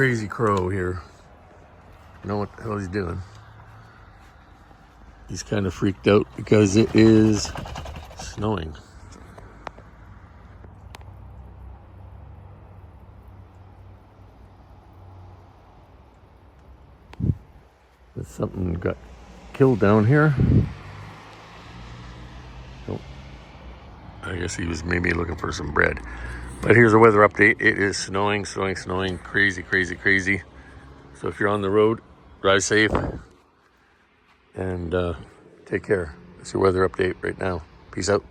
Crazy crow here. I know what the hell he's doing. He's kind of freaked out because it is snowing. There's something got killed down here. Oh, I guess he was maybe looking for some bread. But here's a weather update. It is snowing, crazy, crazy, crazy. So if you're on the road, drive safe and take care. That's your weather update right now. Peace out.